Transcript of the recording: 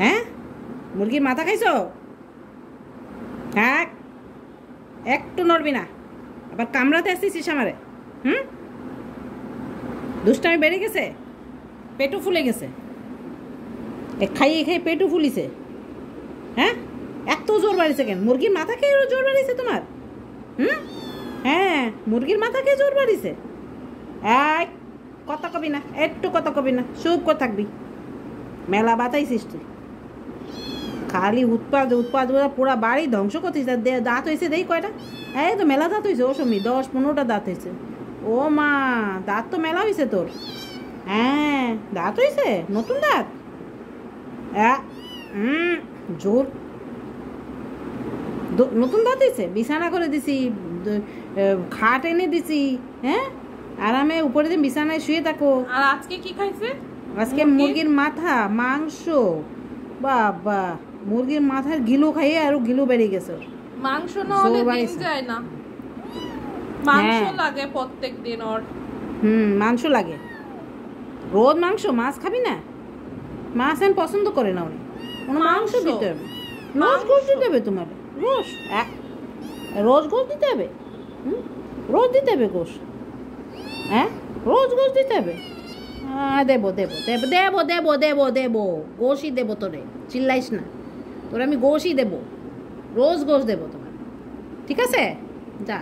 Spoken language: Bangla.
হ্যাঁ, মুরগির মাথা খাইছো? হ্যাঁ, একটু নড়বি না, আবার কামড়াতে আসছিস আমারে। দুষ্টামি বেড়ে গেছে, পেটও ফুলে গেছে, খাইয়ে খাইয়ে পেটও ফুলিছে। হ্যাঁ, এত জোর বাড়িছে কেন? মুরগির মাথা খেয়ে জোর বাড়িছে তোমার? হ্যাঁ, মুরগির মাথা খেয়ে জোর বাড়িছে। এক কথা কবি না, একটু কথা কবি না, চুপ করে থাকবি। মেলা বাতাইছিস তুই, খালি উৎপাদ উৎপাদ পুরা বাড়ি ধ্বংস করছিস। দাঁত হয়েছে দেই কয়টা? এই তো মেলা দাঁত হয়েছে, ও সময় 10-15টা দাঁত হয়েছে। ও মা, দাঁত তো মেলা হয়েছে তোর। হ্যাঁ, দাঁত হয়েছে, নতুন দাঁত। জোর, নতুন দাঁত হয়েছে। বিছানা করে দিছি, খাট এনে দিছি। হ্যাঁ, আরামে উপরে দিন বিছানায় শুয়ে থাকো। আর আজকে কি খাইছে? আজকে মুরগির মাথা, মাংস। বাবা, মুরগির মাথার গিলু খাইয়ে আরো গিলু বেড়ে গেছে। মাংস না হলে দিন যায় না, মাংস লাগে প্রত্যেক দিন ওর। মাংস লাগে, রোজ মাংস। মাছ খাবি না? মাছ আমি পছন্দ করে না উনি, মাংস দিতে হবে। রোজ গোশ দিতে হবে তোমার, রোজ রোজ গোশ দিতে হবে। রোজ দিতে হবে গোশ। হ্যাঁ, রোজ গোশ দিতে হবে। দেবো দেবো দেবো দেবো দেবো দেবো দেবো, গোশই দেবো তোরে, চিল্লাইস না। তোরে আমি গোশই দেবো, রোজ গোশ দেবো তোমার, ঠিক আছে? যা।